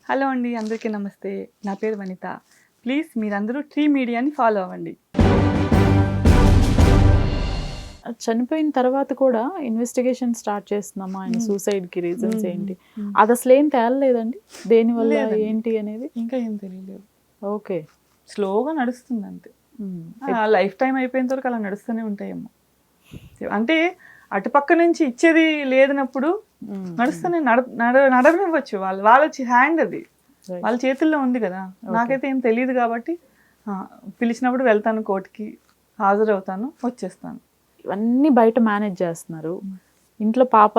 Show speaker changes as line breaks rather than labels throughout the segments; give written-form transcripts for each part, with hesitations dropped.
Hello అండి, అందరికీ నమస్తే. నా పేరు వనిత. ప్లీజ్ మీరందరూ ట్రీ మీడియాని ఫాలో అవ్వండి.
చనిపోయిన తర్వాత కూడా ఇన్వెస్టిగేషన్ స్టార్ట్ చేస్తున్నామా ఆయన సూసైడ్కి రీజన్స్ ఏంటి అది అసలు ఏం తేలలేదండి దేనివల్ల
లేదండి.
ఏంటి అనేది
ఇంకా ఏం తెలియలేదు.
ఓకే
స్లోగా నడుస్తుంది అంతే. లైఫ్ టైం అయిపోయేంత వరకు అలా నడుస్తూనే ఉంటాయేమో. అంటే అటుపక్క నుంచి ఇచ్చేది లేదన్నప్పుడు నడుస్తూనే నడవనివ్వచ్చు. వాళ్ళ హ్యాండ్ అది వాళ్ళ చేతుల్లో ఉంది కదా. నాకైతే ఏం తెలియదు కాబట్టి పిలిచినప్పుడు వెళ్తాను, కోర్టుకి హాజరవుతాను, వచ్చేస్తాను.
ఇవన్నీ బయట మేనేజ్ చేస్తున్నారు. ఇంట్లో పాప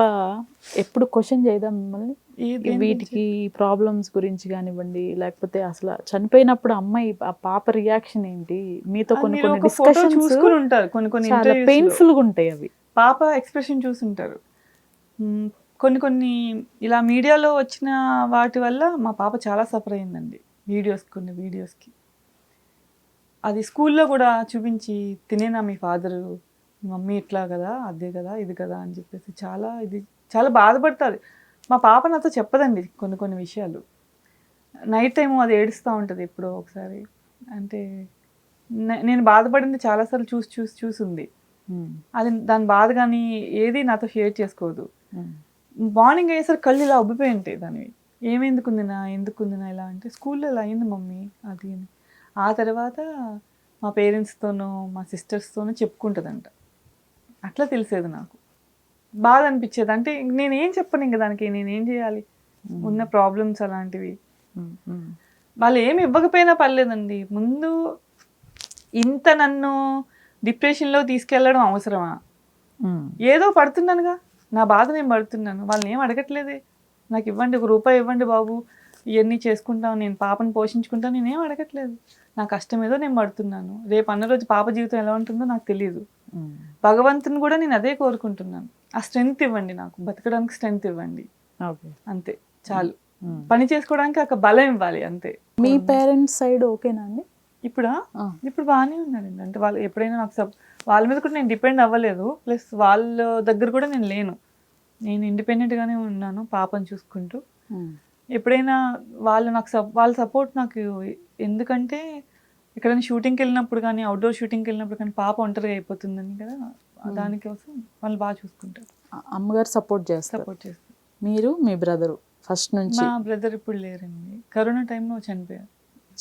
ఎప్పుడు క్వశ్చన్ చేయదా మిమ్మల్ని వీటికి ప్రాబ్లమ్స్ గురించి కానివ్వండి, లేకపోతే అసలు చనిపోయినప్పుడు అమ్మాయి ఆ పాప రియాక్షన్ ఏంటి, మీతో కొన్ని కొన్ని డిస్కషన్స్
చూసుకుని ఉంటారు, కొన్ని
చాలా పెయిన్ఫుల్ గా ఉంటాయి అవి.
పాప ఎక్స్ప్రెషన్ చూసుంటారు. కొన్ని ఇలా మీడియాలో వచ్చిన వాటి వల్ల మా పాప చాలా సఫర్ అయిందండి. కొన్ని వీడియోస్కి అది స్కూల్లో కూడా చూపించి, తినేనా మీ ఫాదరు, మమ్మీ ఇట్లా కదా, అదే కదా, ఇది కదా అని చెప్పేసి చాలా బాధపడుతుంది. మా పాప నాతో చెప్పదండి కొన్ని విషయాలు. నైట్ టైము అది ఏడుస్తూ ఉంటుంది ఎప్పుడో ఒకసారి. అంటే నేను బాధపడింది చాలాసార్లు చూసింది. అది దాని బాధ కానీ ఏది నాతో షేర్ చేసుకోదు. మార్నింగ్ అయ్యేసరికి కళ్ళు ఇలా ఉబ్బిపోయి ఉంటాయి దానివి. ఎందుకుందినా ఇలా అంటే, స్కూల్లో ఇలా అయింది మమ్మీ అది అని. ఆ తర్వాత మా పేరెంట్స్తోనూ మా సిస్టర్స్తోనూ చెప్పుకుంటుందంట. అట్లా తెలిసేది నాకు. బాధ అనిపించేది. అంటే నేనేం చెప్పను ఇంకా దానికి, నేనేం చేయాలి, ఉన్న ప్రాబ్లమ్స్ అలాంటివి. వాళ్ళు ఏమి ఇవ్వకపోయినా పర్లేదండి, ముందు ఇంత నన్ను డిప్రెషన్లో తీసుకెళ్ళడం అవసరమా? ఏదో పడుతున్నానుగా, నా బాధ నేను పడుతున్నాను, వాళ్ళని ఏం అడగట్లేదే. నాకు ఇవ్వండి, ₹1 ఇవ్వండి బాబు, ఇవన్నీ చేసుకుంటాను, నేను పాపను పోషించుకుంటాను, నేనేం అడగట్లేదు. నా కష్టం ఏదో నేను పడుతున్నాను. రేపు అన్న రోజు పాప జీవితం ఎలా ఉంటుందో నాకు తెలియదు. భగవంతుని కూడా నేను అదే కోరుకుంటున్నాను. ఆ స్ట్రెంగ్త్ ఇవ్వండి, నాకు బతకడానికి స్ట్రెంగ్త్ ఇవ్వండి, అంతే చాలు. పని చేసుకోవడానికి ఒక బలం ఇవ్వాలి, అంతే.
మీ పేరెంట్స్ సైడ్ ఓకేనా అండి?
ఇప్పుడు బాగానే ఉన్నారండి. అంటే వాళ్ళు ఎప్పుడైనా నాకు వాళ్ళ మీద కూడా నేను డిపెండ్ అవ్వలేదు. ప్లస్ వాళ్ళ దగ్గర కూడా నేను లేను. నేను ఇండిపెండెంట్గానే ఉన్నాను పాపను చూసుకుంటూ. ఎప్పుడైనా వాళ్ళ సపోర్ట్ నాకు, ఎందుకంటే ఎక్కడైనా షూటింగ్కి వెళ్ళినప్పుడు కానీ, అవుట్డోర్ షూటింగ్కి వెళ్ళినప్పుడు కానీ పాప ఒంటరిగా అయిపోతుందని కదా, దానికోసం వాళ్ళు బాగా చూసుకుంటారు.
అమ్మగారు సపోర్ట్ చేస్తారు. మీరు మీ బ్రదరు ఫస్ట్ నుంచి?
మా బ్రదర్ ఇప్పుడు లేరండి, కరోనా టైంలో చనిపోయారు.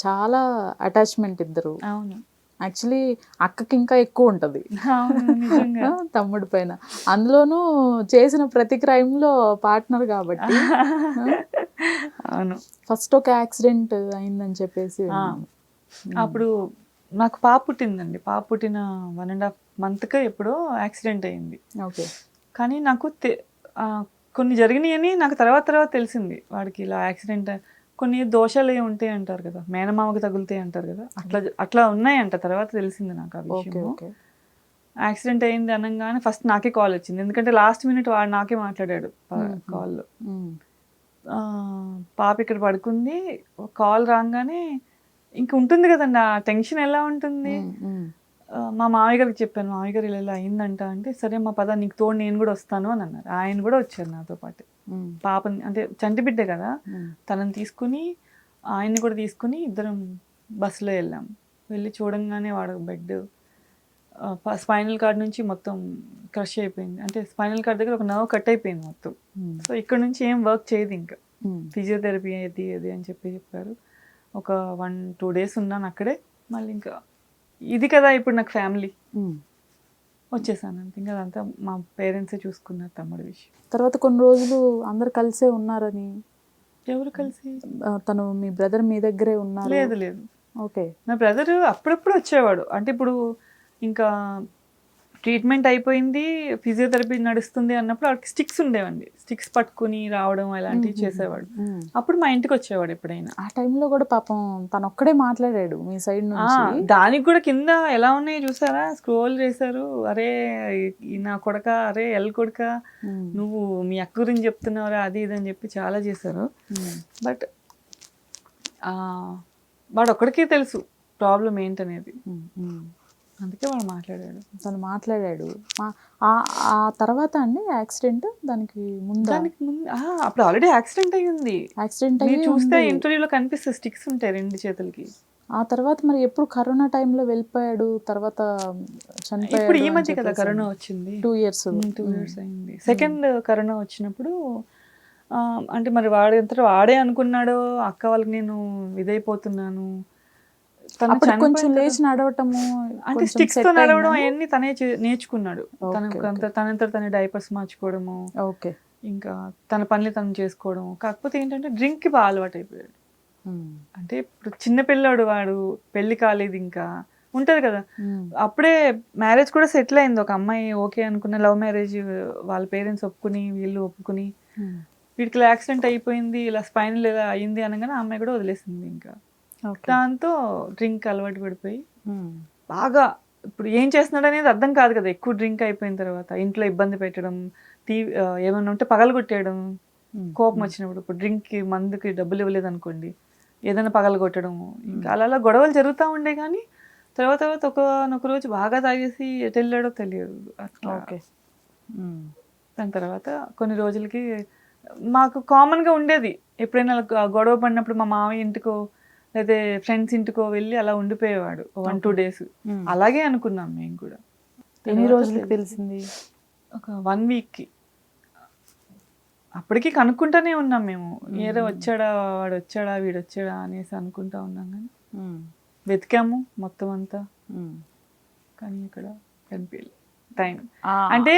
చాలా అటాచ్మెంట్ ఇద్దరు.
అవును,
యాక్చువల్లీ అక్కకి ఇంకా ఎక్కువ ఉంటుంది తమ్ముడి పైన. అందులోనూ చేసిన ప్రతి క్రైమ్లో పార్ట్నర్ కాబట్టి.
అవును,
ఫస్ట్ ఒక యాక్సిడెంట్ అయిందని చెప్పేసి
అప్పుడు నాకు పాప పుట్టిందండి. పాప పుట్టిన 1.5 monthకే ఎప్పుడో యాక్సిడెంట్ అయింది.
ఓకే.
కానీ నాకు కొన్ని జరిగినాయని నాకు తర్వాత తెలిసింది. వాడికి ఇలా యాక్సిడెంట్, కొన్ని దోషాలు ఏ ఉంటాయి అంటారు కదా, మేనమామకు తగులుతాయి అంటారు కదా, అట్లా ఉన్నాయంట. తర్వాత తెలిసింది నాకు ఆ విషయం. యాక్సిడెంట్ అయింది అనగానే ఫస్ట్ నాకే కాల్ వచ్చింది. ఎందుకంటే లాస్ట్ మినిట్ వాడు నాకే మాట్లాడాడు కాల్లో. పాప ఇక్కడ పడుకుంది, కాల్ రాగానే ఇంక ఉంటుంది కదండి ఆ టెన్షన్, ఎలా ఉంటుంది. మా మామయ్య గారికి చెప్పాను, మామయ్య గారు ఇలా అయిందంట అంటే, సరే మా పద, నీకు తోడు నేను కూడా వస్తాను అని అన్నారు. ఆయన కూడా వచ్చారు నాతో పాటు. పాపని, అంటే చంటి బిడ్డే కదా, తనని తీసుకుని ఆయన్ని కూడా తీసుకుని ఇద్దరం బస్సులో వెళ్ళాం. వెళ్ళి చూడంగానే వాడు బెడ్, స్పైనల్ కార్డ్ నుంచి మొత్తం క్రష్ అయిపోయింది. అంటే స్పైనల్ కార్డ్ దగ్గర ఒక నర్వ్ కట్ అయిపోయింది మొత్తం. సో ఇక్కడ నుంచి ఏం వర్క్ చేయదు, ఇంకా ఫిజియోథెరపీ అది అని చెప్పారు. ఒక 1-2 days ఉన్నాను అక్కడే. మళ్ళీ ఇంకా ఇది కదా ఇప్పుడు నాకు ఫ్యామిలీ, వచ్చేసాను అంతే. ఇంకా అదంతా మా పేరెంట్సే చూసుకున్నారు తమ్ముడి విషయం.
తర్వాత కొన్ని రోజులు అందరు కలిసే ఉన్నారని.
ఎవరు కలిసి?
తను మీ బ్రదర్ మీ దగ్గరే ఉన్నారు?
లేదు.
ఓకే.
నా బ్రదర్ అప్పుడప్పుడు వచ్చేవాడు. అంటే ఇప్పుడు ఇంకా ట్రీట్మెంట్ అయిపోయింది, ఫిజియోథెరపీ నడుస్తుంది అన్నప్పుడు వాడికి స్టిక్స్ ఉండేవండి. స్టిక్స్ పట్టుకుని రావడం అలాంటివి చేసేవాడు. అప్పుడు మా ఇంటికి వచ్చేవాడు ఎప్పుడైనా.
ఆ టైంలో కూడా పాపం తను ఒక్కడే మాట్లాడాడు మీ సైడ్ నుంచి.
దానికి కూడా కింద ఎలా ఉన్నాయి చూసారా, స్క్రోల్ చేశారు. అరే నా కొడక, అరే ఎల్ కొడక, నువ్వు మీ అక్క గురించి చెప్తున్నావురా, అది ఇది అని చెప్పి చాలా చేశారు. బట్ వాడు ఒక్కడికే తెలుసు ప్రాబ్లం ఏంటనేది. అందుకే వాడు మాట్లాడాడు.
తను మాట్లాడాడు. ఆ తర్వాత అండి యాక్సిడెంట్ దానికి ముందా?
దానికి ముందు అప్పుడు ఆల్రెడీ యాక్సిడెంట్ అయ్యింది.
యాక్సిడెంట్
మీరు
అయ్యి
చూస్తే
ఉంది.
ఇంటర్వ్యూలో కనిపిస్తే స్టిక్స్ ఉంటాయి 2 చేతులకి.
ఆ తర్వాత మరి ఎప్పుడు కరోనా టైంలో వెళ్ళిపోయాడు, తర్వాత చనిపోయాడు
ఇప్పుడు ఈ
అని
మధ్య కదా
చెప్పేసి
కరోనా వచ్చింది.
2 ఇయర్స్.
2 ఇయర్స్ అయింది. సెకండ్ కరోనా వచ్చినప్పుడు అంటే మరి వాడు ఎంతటా వాడే అనుకున్నాడో అక్క వాళ్ళకి నేను ఇదైపోతున్నాను. తను
అప్పుడు
చనిపోయిన
కొంచెం
తర్వాత
లేచి నడవటము,
అంటే
కొంచెం
స్టిక్స్ తో
సెట్
నడవడం
అయిందా?
అవన్నీ తనే నేర్చుకున్నాడు.
ఓకే,
తనంతట తన డైపర్స్ మార్చుకోవడము,
ఓకే.
ఇంకా తన పనులు తను చేసుకోవడం. కాకపోతే ఏంటంటే డ్రింక్ కి బాగా అలవాటు అయిపోయాడు. అంటే ఇప్పుడు చిన్న పిల్లాడు వాడు, పెళ్లి కాలేదు ఇంకా, ఉంటది కదా. అప్పుడే మ్యారేజ్ కూడా సెటిల్ అయింది. ఒక అమ్మాయి ఓకే అనుకున్న లవ్ మ్యారేజ్, వాళ్ళ పేరెంట్స్ ఒప్పుకుని వీళ్ళు ఒప్పుకుని, వీడికి యాక్సిడెంట్ అయిపోయింది, ఇలా స్పైనల్ ఇలా అయింది అనగానే ఆ అమ్మాయి కూడా వదిలేసింది. ఇంకా దాంతో డ్రింక్ అలవాటు పడిపోయి బాగా ఇప్పుడు ఏం చేస్తున్నాడు అనేది అర్థం కాదు కదా. ఎక్కువ డ్రింక్ అయిపోయిన తర్వాత ఇంట్లో ఇబ్బంది పెట్టడం, ఏమన్నా ఉంటే పగలగొట్టేయడం, కోపం వచ్చినప్పుడు. ఇప్పుడు డ్రింక్కి మందుకి డబ్బులు ఇవ్వలేదు అనుకోండి, ఏదైనా పగలగొట్టడం, ఇంకా అలా గొడవలు జరుగుతూ ఉండే. కానీ తర్వాత ఒక రోజు బాగా తాగేసి ఎటు వెళ్ళాడో తెలియదు అట్లా. దాని తర్వాత కొన్ని రోజులకి మాకు కామన్గా ఉండేది, ఎప్పుడైనా గొడవ పడినప్పుడు మా మామయ్య ఇంటికో లేదా ఫ్రెండ్స్ ఇంటికో వెళ్ళి అలా ఉండిపోయేవాడు 1-2 డేస్. అలాగే అనుకున్నాం మేము కూడా.
ఎన్ని రోజులకి తెలిసింది?
ఒక 1 వీక్కి. అప్పటికి కనుక్కుంటానే ఉన్నాం మేము, ఏదో వచ్చాడా, వాడు వచ్చాడా, వీడు వచ్చాడా అనేసి అనుకుంటా ఉన్నాం. కానీ వెతికాము మొత్తం అంతా, కానీ ఇక్కడ కనిపించలేదు. టైం అంటే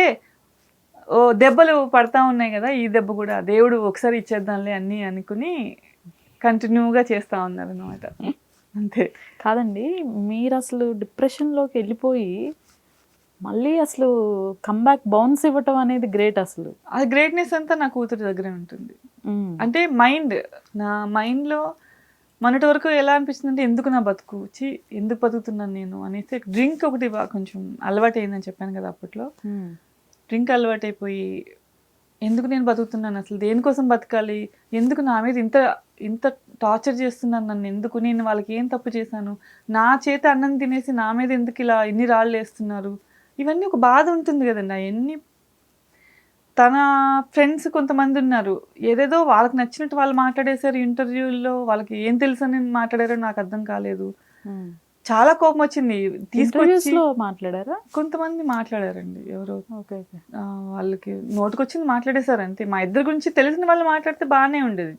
దెబ్బలు పడతా ఉన్నాయి కదా, ఈ దెబ్బ కూడా దేవుడు ఒకసారి ఇచ్చేద్దాంలే అన్నీ అనుకుని కంటిన్యూగా చేస్తూ ఉన్నారు అనమాట. అంతే.
కాదండి, మీరు అసలు డిప్రెషన్లోకి వెళ్ళిపోయి మళ్ళీ అసలు కమ్బ్యాక్ బౌన్స్ ఇవ్వటం అనేది గ్రేట్. అసలు
ఆ గ్రేట్నెస్ అంతా నా కూతురు దగ్గరే ఉంటుంది. అంటే నా మైండ్లో మొన్నటి వరకు ఎలా అనిపిస్తుంది అంటే, ఎందుకు నా బతుకు, ఎందుకు బతుకుతున్నాను నేను అనేసి డ్రింక్ ఒకటి కొంచెం అలవాటు అయిందని చెప్పాను కదా అప్పట్లో. డ్రింక్ అలవాటు అయిపోయి ఎందుకు నేను బతుకుతున్నాను, అసలు దేనికోసం బతకాలి, ఎందుకు నా మీద ఇంత ఇంత టార్చర్ చేస్తున్నాను నన్ను, ఎందుకు, నేను వాళ్ళకి ఏం తప్పు చేశాను, నా చేత అన్నం తినేసి నా మీద ఎందుకు ఇలా ఇన్ని రాళ్ళు వేస్తున్నారు, ఇవన్నీ ఒక బాధ ఉంటుంది కదండి. అవన్నీ తన ఫ్రెండ్స్ కొంతమంది ఉన్నారు, ఏదేదో వాళ్ళకి నచ్చినట్టు వాళ్ళు మాట్లాడేశారు ఇంటర్వ్యూల్లో, వాళ్ళకి ఏం తెలుసు అని మాట్లాడారో నాకు అర్థం కాలేదు. చాలా కోపం వచ్చింది. తీసుకొచ్చి
మాట్లాడారా?
కొంతమంది మాట్లాడారండి, ఎవరో వాళ్ళకి నోటుకొచ్చింది మాట్లాడేశారు అంతే. మా ఇద్దరి గురించి తెలిసిన వాళ్ళు మాట్లాడితే బాగానే ఉండేది,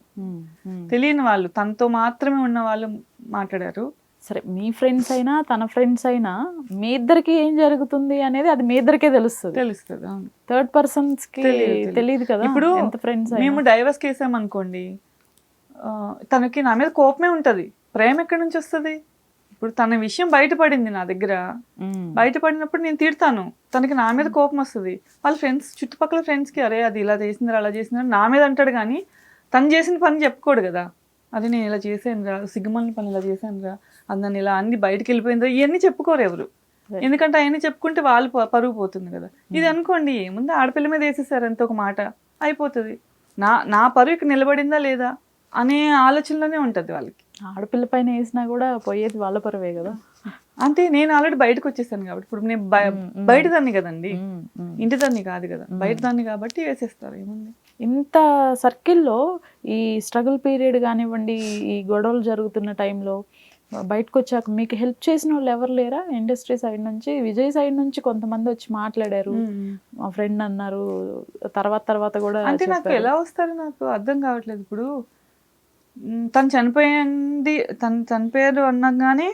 తెలియని వాళ్ళు, తనతో మాత్రమే ఉన్న వాళ్ళు మాట్లాడారు.
సరే, మీ ఫ్రెండ్స్ అయినా తన ఫ్రెండ్స్ అయినా మీ ఇద్దరికి ఏం జరుగుతుంది అనేది అది మీ ఇద్దరికే తెలుస్తుంది. థర్డ్ పర్సన్స్ కి తెలియదు కదా.
ఇప్పుడు మేము డైవర్స్ కేసామనుకోండి, తనకి నా మీద కోపమే ఉంటది, ప్రేమ ఎక్కడి నుంచి వస్తుంది? ఇప్పుడు తన విషయం బయటపడింది నా దగ్గర, బయటపడినప్పుడు నేను తిడతాను, తనకి నా మీద కోపం వస్తుంది. వాళ్ళ ఫ్రెండ్స్, చుట్టుపక్కల ఫ్రెండ్స్కి అరే అది ఇలా చేసిందిరా అలా చేసిందిరా నా మీద అంటాడు, కానీ తను చేసిన పని చెప్పుకోడు కదా. అది నేను ఇలా చేశాను రా, సిగ్గుమల్ని పని ఇలా చేశాను రా, అది నన్ను ఇలా అన్ని బయటకు వెళ్ళిపోయిందిరా, ఇవన్నీ చెప్పుకోరు ఎవరు. ఎందుకంటే అవన్నీ చెప్పుకుంటే వాళ్ళు పరుగు పోతుంది కదా. ఇది అనుకోండి, ఏముంది, ఆడపిల్ల మీద వేసేసారు అంత ఒక మాట అయిపోతుంది. నా పరువు ఇక్కడ నిలబడిందా లేదా అనే ఆలోచనలోనే ఉంటుంది వాళ్ళకి.
ఆడపిల్ల పైన వేసినా కూడా పోయేది వాళ్ళ పరువే కదా.
అంటే నేను ఆల్రెడీ బయటకు వచ్చేసాను కాబట్టి, ఇప్పుడు నేను బయట దాన్ని కదండి, ఇంటి దాన్ని కాదు కదా, బయట దాన్ని కాబట్టి వేసేస్తారు. ఏముంది,
ఇంత సర్కిల్లో ఈ స్ట్రగుల్ పీరియడ్ కానివ్వండి, ఈ గొడవలు జరుగుతున్న టైంలో బయటకు వచ్చాక మీకు హెల్ప్ చేసిన వాళ్ళు ఎవరు లేరా? ఇండస్ట్రీ సైడ్ నుంచి, విజయ్ సైడ్ నుంచి కొంతమంది వచ్చి మాట్లాడారు, మా ఫ్రెండ్ అన్నారు, తర్వాత కూడా.
అంటే నాకు ఎలా వస్తారు నాకు అర్థం కావట్లేదు. ఇప్పుడు తను చనిపోయారు అనగానే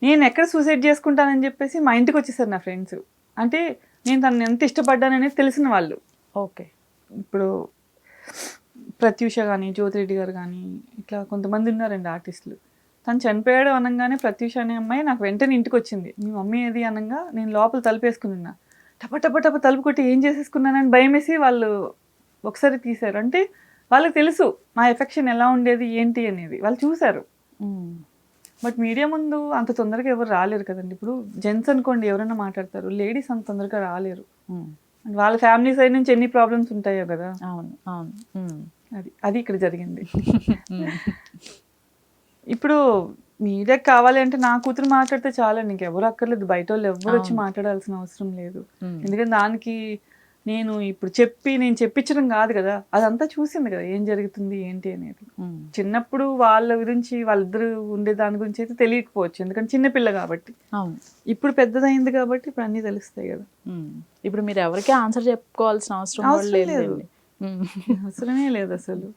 నేను ఎక్కడ సూసైడ్ చేసుకుంటానని చెప్పేసి మా ఇంటికి వచ్చేసారు నా ఫ్రెండ్స్. అంటే నేను తను ఎంత ఇష్టపడ్డాననేది తెలిసిన వాళ్ళు.
ఓకే.
ఇప్పుడు ప్రత్యూష కానీ, జ్యోతిరెడ్డి గారు కానీ, ఇట్లా కొంతమంది ఉన్నారండి ఆర్టిస్టులు. తను చనిపోయాడు అనగానే ప్రత్యూష అనే అమ్మాయి నాకు వెంటనే ఇంటికి వచ్చింది. మీ మమ్మీ ఏది అనగా నేను లోపల తలుపేసుకుని ఉన్నా, టప తలుపు కొట్టి ఏం చేసేసుకున్నానని భయం వేసి వాళ్ళు ఒకసారి తీశారు. అంటే వాళ్ళకి తెలుసు మా ఎఫెక్షన్ ఎలా ఉండేది ఏంటి అనేది, వాళ్ళు చూశారు. బట్ మీడియా ముందు అంత తొందరగా ఎవరు రాలేరు కదండి. ఇప్పుడు జెంట్స్ అనుకోండి ఎవరైనా మాట్లాడతారు, లేడీస్ అంత తొందరగా రాలేరు. వాళ్ళ ఫ్యామిలీ సైడ్ నుంచి ఎన్ని ప్రాబ్లమ్స్ ఉంటాయో కదా. అది ఇక్కడ జరిగింది. ఇప్పుడు మీడియాకి కావాలి అంటే నా కూతురు మాట్లాడితే చాలండి, ఇంకెవరు అక్కర్లేదు, బయట వాళ్ళు ఎవరు వచ్చి మాట్లాడాల్సిన అవసరం లేదు. ఎందుకంటే దానికి నేను ఇప్పుడు నేను చెప్పించడం కాదు కదా, అదంతా చూసింది కదా ఏం జరుగుతుంది ఏంటి అనేది. చిన్నప్పుడు వాళ్ళ గురించి వాళ్ళిద్దరు ఉండే దాని గురించి అయితే తెలియకపోవచ్చు, ఎందుకంటే చిన్నపిల్ల కాబట్టి. ఇప్పుడు పెద్దదైంది కాబట్టి ఇప్పుడు అన్నీ తెలుస్తాయి కదా.
ఇప్పుడు మీరు ఎవరికి ఆన్సర్ చెప్పుకోవాల్సిన అవసరం లేదు,
అవసరమే లేదు అసలు.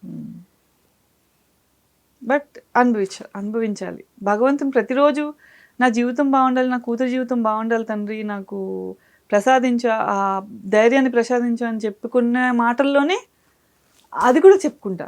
బట్ అనుభవించాలి. భగవంతుని ప్రతిరోజు నా జీవితం బాగుండాలి, నా కూతురు జీవితం బాగుండాలి తండ్రి, నాకు ప్రసాదించు, ఆ ధైర్యాన్ని ప్రసాదించు అని చెప్పుకున్న మాటల్లోనే అది కూడా చెప్పుకుంటా.